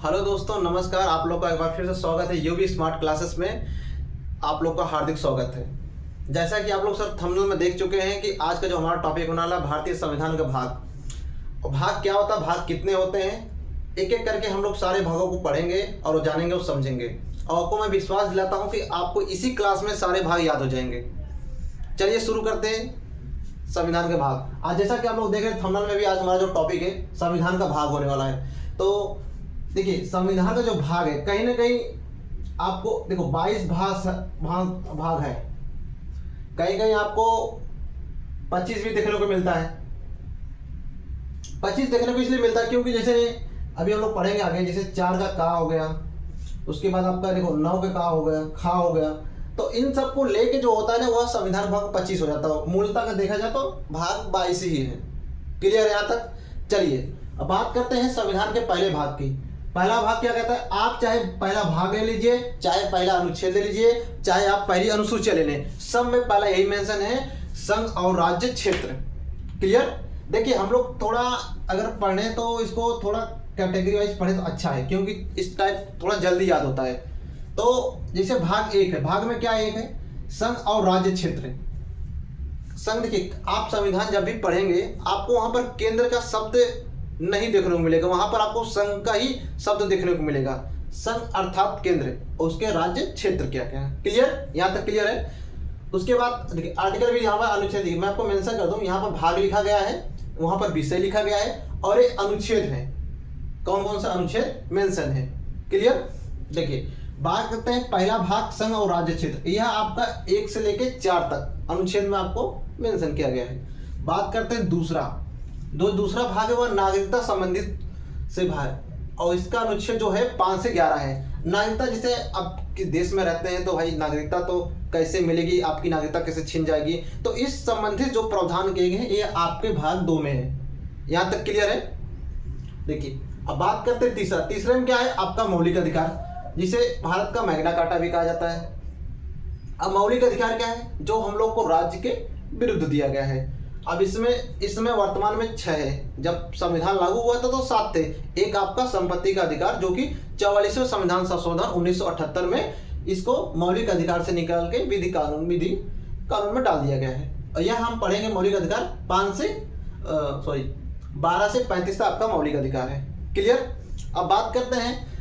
Hello दोस्तों, नमस्कार। आप लोग का एक बार फिर से स्वागत है यूवी स्मार्ट क्लासेस में। आप लोग का हार्दिक स्वागत है। जैसा कि आप लोग सर थंबनेल में देख चुके हैं कि आज का जो हमारा टॉपिक होने वाला भारतीय संविधान का भाग। और भाग क्या होता है, भाग कितने होते हैं, एक एक करके हम लोग सारे भागों को पढ़ेंगे और जानेंगे और समझेंगे। और आपको मैं विश्वास दिलाता हूँ कि आपको इसी क्लास में सारे भाग याद हो जाएंगे। चलिए शुरू करते हैं संविधान के भाग। आज जैसा कि आप लोग देख रहे हैं थंबनेल में भी, आज हमारा जो टॉपिक है संविधान का भाग होने वाला है। तो देखिए, संविधान का जो भाग है, कहीं ना कहीं आपको देखो 22 भाग है। कहीं कहीं आपको 25 भी देखने को मिलता है। 25 देखने को इसलिए मिलता है क्योंकि जैसे अभी हम लोग पढ़ेंगे आगे, जैसे 4 का का हो गया, उसके बाद आपका देखो 9 का हो गया, खा हो गया। तो इन सबको लेके जो होता है ना, वह संविधान भाग 25 हो जाता है। मूलतः का देखा जाए तो भाग 22 ही है। क्लियर है यहाँ तक? चलिए अब बात करते हैं संविधान के पहले भाग की। पहला भाग क्या कहता है, आप चाहे पहला भाग ले लीजिए, चाहे पहला अनुच्छेद ले लीजिए, चाहे आप पहली अनुसूची ले लें, सब में पहला यही मेंशन है, संघ और राज्य क्षेत्र। क्लियर? देखिए हम लोग थोड़ा अगर पढ़ें तो इसको थोड़ा कैटेगरी वाइज पढ़े तो अच्छा है, क्योंकि इस टाइप थोड़ा जल्दी याद होता है। तो जैसे भाग 1 है, भाग में क्या एक है, संघ और राज्य क्षेत्र। संघ, देखिए आप संविधान जब भी पढ़ेंगे आपको वहां पर केंद्र का शब्द नहीं देखने को मिलेगा, वहां पर आपको संघ का ही शब्द देखने को मिलेगा। संघ अर्थात केंद्र, उसके राज्य क्षेत्र क्या क्या है। क्लियर? यहाँ तक क्लियर है? उसके बाद देखिए आर्टिकल भी यहाँ पर, अनुच्छेद मैं आपको मेंशन कर दूं, यहाँ पर भाग लिखा गया है, वहां पर विषय लिखा गया है और एक अनुच्छेद है। कौन कौन सा अनुच्छेद मेंशन है। क्लियर? देखिए बात करते हैं पहला भाग, संघ और राज्य क्षेत्र। यह आपका 1 से लेके 4 तक अनुच्छेद में आपको मेंशन किया गया है। बात करते हैं दूसरा भाग है, वह नागरिकता संबंधित से भाग, और इसका अनुच्छेद जो है 5 से 11 है। नागरिकता, जैसे आप किस देश में रहते हैं तो भाई नागरिकता तो कैसे मिलेगी, आपकी नागरिकता कैसे छीन जाएगी, तो इस संबंधित जो प्रावधान किए गए हैं ये आपके भाग 2 में है। यहाँ तक क्लियर है? देखिए अब बात करते हैं तीसरे में क्या है, आपका मौलिक अधिकार, जिसे भारत का मैग्ना कार्टा भी कहा जाता है। अब मौलिक अधिकार क्या है, जो हम लोग को राज्य के विरुद्ध दिया गया है। अब इसमें वर्तमान में 6 है, जब संविधान लागू हुआ था तो 7 थे। एक आपका संपत्ति का अधिकार, जो कि 44वें संविधान संशोधन 1978 में इसको मौलिक अधिकार से निकाल के विधि कानून में डाल दिया गया है। और यह हम पढ़ेंगे मौलिक अधिकार 12 से 35 तक आपका मौलिक अधिकार है। क्लियर? अब बात करते हैं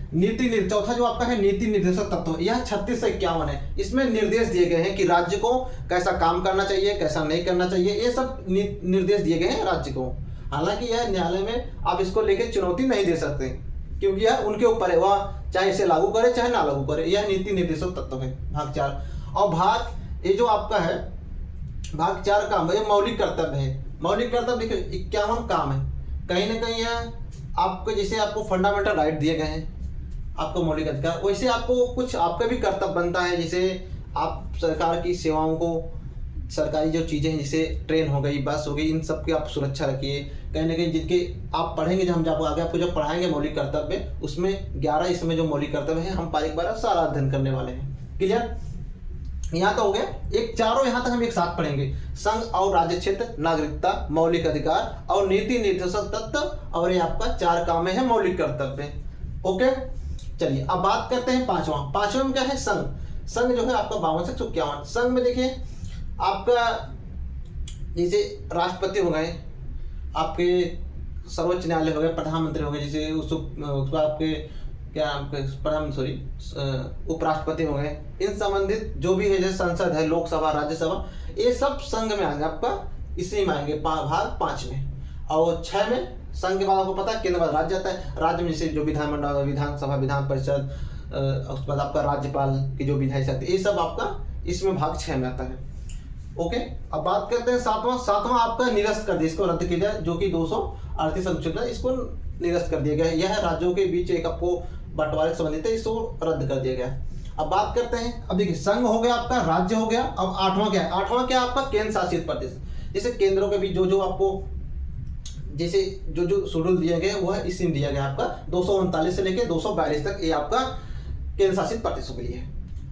चौथा जो आपका है नीति निर्देशक तत्व, यह 36 से 51 है। इसमें निर्देश दिए गए हैं कि राज्य को कैसा काम करना चाहिए, कैसा नहीं करना चाहिए, ये सब निर्देश दिए गए हैं राज्य को। हालांकि यह न्यायालय में आप इसको लेकर चुनौती नहीं दे सकते, क्योंकि यह उनके ऊपर है, वह चाहे इसे लागू करे चाहे ना लागू करे। यह नीति निर्देशक तत्व है भाग 4। और भाग ये जो आपका है भाग 4 काम है, मौलिक कर्तव्य है। मौलिक कर्तव्य देखिए 51 काम है। कहीं ना कहीं यह आपको, जैसे आपको फंडामेंटल राइट दिए गए हैं, आपको मौलिक अधिकार, वैसे आपको कुछ आपका भी कर्तव्य बनता है। जैसे आप सरकार की सेवाओं को, सरकारी जो चीज़ें हैं जैसे ट्रेन हो गई, बस हो गई, इन सब की आप सुरक्षा रखिए। कहीं ना कहीं जिनके आप पढ़ेंगे, जब हम जब आगे आपको जब पढ़ाएंगे मौलिक कर्तव्य, उसमें 11 इसमें जो मौलिक कर्तव्य है हम बारीक बारीक सारा अध्ययन करने वाले हैं। क्लियर? यहाँ तो हो गया एक, चारों यहाँ तक हम एक साथ पढ़ेंगे, संघ और राज्य क्षेत्र, नागरिकता, मौलिक अधिकार और नीति निर्देशक तत्व, और ये आपका 4 काम है मौलिक कर्तव्य। ओके, चलिए अब बात करते हैं पांचवा में क्या है, संघ जो है आपका 52 से 51। संघ में देखिए आपका जैसे राष्ट्रपति हो गए, आपके सर्वोच्च न्यायालय हो गए, प्रधानमंत्री हो गए, जैसे उसको आपके क्या उपराष्ट्रपति हो गए, इन संबंधित जो भी है, जैसे संसद है, लोकसभा, राज्यसभा, ये सब संघ में आएंगे, आपका इसी में आएंगे भाग 5 में। और 6 में संघ के बाद आपको पता है केंद्र बाद राज्य आता है। राज्य में जैसे जो विधानमंडल, विधानसभा, विधान परिषद, उसके बाद आपका राज्यपाल की जो विधायी शक्ति, ये सब आपका इसमें भाग 6 में आता है। ओके, अब बात करते हैं सातवां आपका निरस्त कर दिया, इसको रद्द किया जाए, जो कि 238 अनुच्छेद है, इसको निरस्त कर दिया गया है। यह राज्यों के बीच एक आपको बंटवारे से संबंधित है, इसको रद्द कर दिया गया है। अब बात करते हैं, अब देखिए संघ हो गया आपका, राज्य हो गया। अब 8वां क्या है, 8वां क्या है आपका केंद्र शासित प्रदेश। जैसे केंद्रों के बीच जो आपको जैसे जो शेड्यूल दिए गए वह इसमें दिया गया आपका 239 से लेकर 242 तक, ये आपका केंद्र शासित प्रदेशों के लिए है।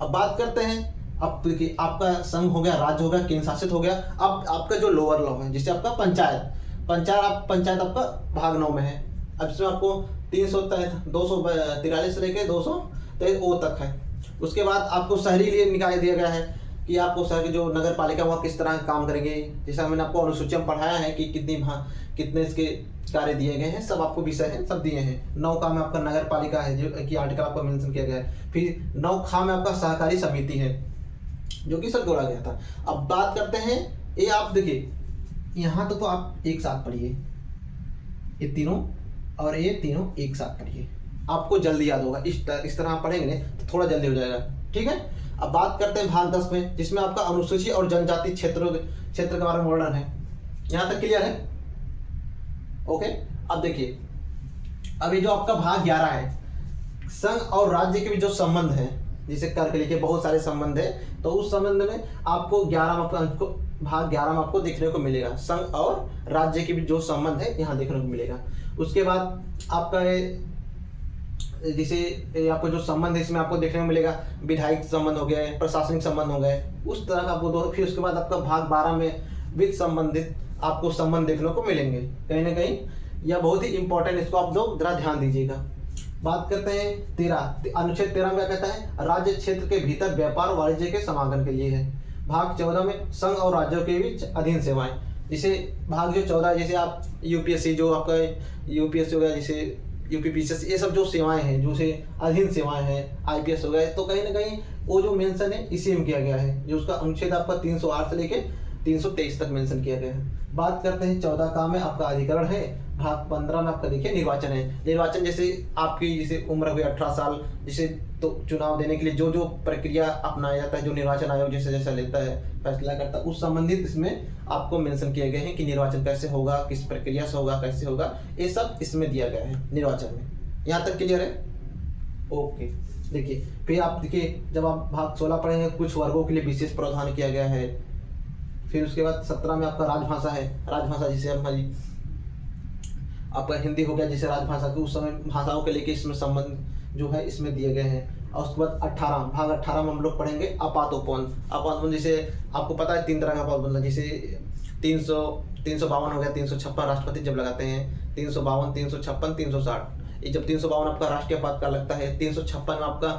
अब बात करते हैं, अब देखिए आपका संघ हो गया, राज्य हो गया, केंद्र शासित हो गया। अब आपका जो लोअर लॉ है, जैसे आपका पंचायत आपका भाग 9 में है। अब इसमें आपको 243 से लेके 223 ओ तक है। उसके बाद आपको शहरी लिए निकाय दिया गया है कि आपको शहर की जो नगर पालिका वह किस तरह काम करेंगे। जैसा मैंने आपको अनुसूची में पढ़ाया है कि कितने इसके कार्य दिए गए हैं, सब आपको विषय है, सब दिए हैं। 9 का में आपका नगर पालिका है जो कि आर्टिकल आपका मेंशन किया गया है। फिर 9 खा में आपका सहकारी समिति है जो कि सब जोड़ा गया था। अब बात करते हैं, ये आप देखिए यहाँ तो आप एक साथ पढ़िए, ये तीनों और ये तीनों एक साथ पढ़िए, आपको जल्दी याद होगा। इस तरह आप पढ़ेंगे तो थोड़ा जल्दी हो जाएगा, ठीक है। अब बात करते हैं भाग 10 में, जिसमें आपका अनुसूचित और जनजाति क्षेत्र के बारे में वर्णन है। यहाँ तक क्लियर है? ओके। अब देखिए, अभी जो आपका भाग 11 है, संघ और राज्य के बीच जो संबंध है, जिसे कर के लिखिए, बहुत सारे संबंध है, तो उस संबंध में आपको भाग 11 में आपको देखने को मिलेगा। संघ और राज्य के बीच जो संबंध है यहाँ देखने को मिलेगा। उसके बाद आपका जैसे आपको जो संबंध है इसमें आपको देखने को मिलेगा विधायिक संबंध हो गए, प्रशासनिक संबंध हो गए, उस तरह का आपको दो। फिर उसके बाद आपका भाग 12 में वित्त संबंधित आपको संबंध देखने को मिलेंगे कहीं ना कहीं। यह बहुत ही इंपॉर्टेंट, इसको आप लोग जरा ध्यान दीजिएगा। बात करते हैं 13, अनुच्छेद 13 में क्या कहता है? राज्य क्षेत्र के भीतर व्यापार और वाणिज्य के समागम के लिए है। भाग 14 में संघ और राज्यों के बीच अधीन सेवाएं। जैसे भाग जो 14, जैसे आप यूपीएससी जो आपका यूपीएससी हो गया, जैसे यूपीपीसीएस, ये सब जो सेवाएं हैं, जो से अधीन सेवाएं हैं, आईपीएस हो गए, तो कहीं ना कहीं वो जो मेंशन है इसी में किया गया है, जो उसका अनुच्छेद आपका 308 से लेके 323 तक मेंशन किया गया है। बात करते हैं 14 का में आपका अधिकरण है। भाग 15 में आपका देखिए निर्वाचन है। निर्वाचन जैसे आपकी जैसे उम्र हुई 18 साल, जिसे तो चुनाव देने के लिए जो जो प्रक्रिया अपनाया जाता है, जो निर्वाचन आयोग जैसे जैसा लेता है, फैसला करता है, उस संबंधित इसमें आपको मेंशन किए गए हैं कि निर्वाचन कैसे होगा, किस प्रक्रिया से होगा, कैसे होगा, ये सब इसमें दिया गया है निर्वाचन में। यहाँ तक क्लियर है? ओके। देखिए, फिर आप देखिए, जब आप भाग 16 पढ़ेंगे, कुछ वर्गों के लिए विशेष प्रावधान किया गया है। फिर उसके बाद 17 में आपका राजभाषा है। राजभाषा जिसे हमारी आपका हिंदी हो गया, जैसे राजभाषा के उस समय भाषाओं के लेके इसमें संबंध जो है इसमें दिए गए हैं। और उसके बाद 18 भाग 18 में हम लोग पढ़ेंगे आपातोपवन। आपातोपवन जैसे आपको पता है 3 तरह का आपातोपवन, जैसे 352 हो गया, 356 राष्ट्रपति जब लगाते हैं, 352, 356, 360। ये जब 352 आपका राष्ट्रीय आपातकाल लगता है, 356 में आपका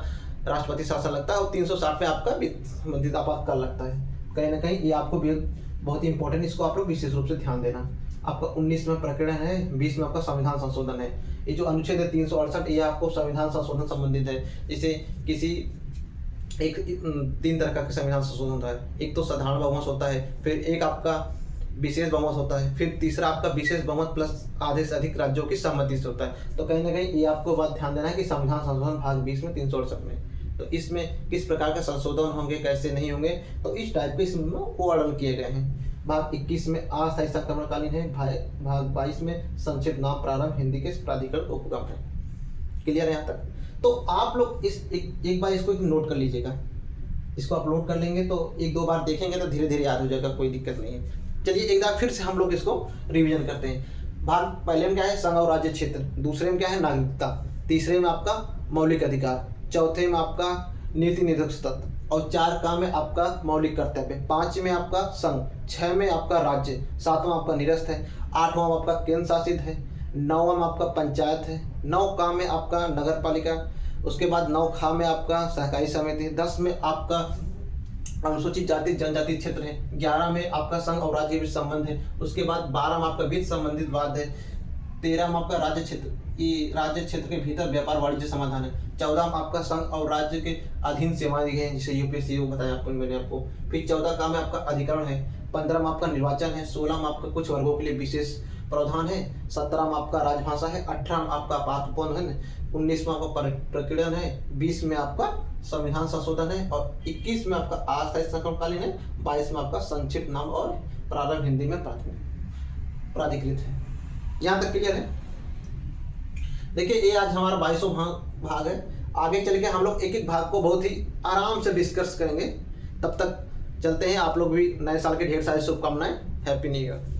राष्ट्रपति शासन लगता है, और 360 में आपका वित्त संबंधित आपातकाल लगता है। कहीं ना कहीं ये आपको बहुत ही इंपॉर्टेंट, इसको आप लोग विशेष रूप से ध्यान देना। आपका 19 में प्रकरण है, 20 में आपका संविधान संशोधन है। ये जो अनुच्छेद है 368, ये आपको संविधान संशोधन संबंधित है। जैसे किसी एक 3 तरह का संविधान संशोधन होता है। एक तो साधारण बहुमत होता है, फिर एक आपका विशेष बहुमत होता है, फिर तीसरा आपका विशेष बहुमत प्लस आधे से अधिक राज्यों की सहमति से होता है। तो कहीं ना कहीं ये आपको बात ध्यान देना है कि संविधान संशोधन भाग 20 में 368 में, तो इसमें किस प्रकार के संशोधन होंगे, कैसे नहीं होंगे, तो इस टाइप के इसमें वर्णन किए गए हैं। भाग 21 में अस्थायी संक्रमणकालीन है। भाग 22 में संक्षिप्त नाम प्रारंभ हिंदी के प्राधिकरण उपगम है। क्लियर है यहाँ तक? तो आप लोग इस एक बार इसको नोट कर लीजिएगा। इसको आप नोट कर लेंगे तो 1-2 बार देखेंगे तो धीरे धीरे याद हो जाएगा, कोई दिक्कत नहीं है। चलिए एक बार फिर से हम लोग इसको रिवीजन करते हैं। भाग पहले में क्या है? संघ और राज्य क्षेत्र। दूसरे में क्या है? नागरिकता। तीसरे में आपका मौलिक अधिकार। चौथे में आपका नीति निर्देशक तत्व। और 4 का में आपका मौलिक कर्तव्य। 5 में आपका संघ। 6 में आपका राज्य। 7वां आपका निरस्त है। 8वां आपका केंद्र शासित है। 9वां में आपका पंचायत है। 9 का में आपका नगर पालिका। उसके बाद 9 खा में आपका सहकारी समिति। 10 में आपका अनुसूचित जाति जनजाति क्षेत्र है। 11 में आपका संघ और राज्य के संबंध है। उसके बाद 12 में आपका वित्त संबंधित वाद है। 13 में आपका राज्य क्षेत्र, ये राज्य क्षेत्र के भीतर व्यापार वाणिज्य समाधान है। 14 में आपका संघ और राज्य के अधीन सेवाएं दी गई हैं, जिसे यूपीएससी बताया आपको मैंने आपको। फिर 14 का में आपका अधिकरण है। 15 में आपका निर्वाचन है। 16 में आपका कुछ वर्गों के लिए विशेष प्रावधान है। 17 में आपका राजभाषा है। 18 में आपका आपातोपवन है। 19 में आपका प्रकीर्णन है। 20 में आपका संविधान संशोधन है। और 21 में आपका अस्थायी संक्रमणकालीन है। 22 में आपका संक्षिप्त नाम और प्रारंभ हिंदी में प्राधिकृत है। यहाँ तक क्लियर है? देखिए, ये आज हमारा 22वां भाग है। आगे चल के हम लोग एक एक भाग को बहुत ही आराम से डिस्कस करेंगे। तब तक चलते हैं। आप लोग भी नए साल के ढेर सारी शुभकामनाएं। Happy new year.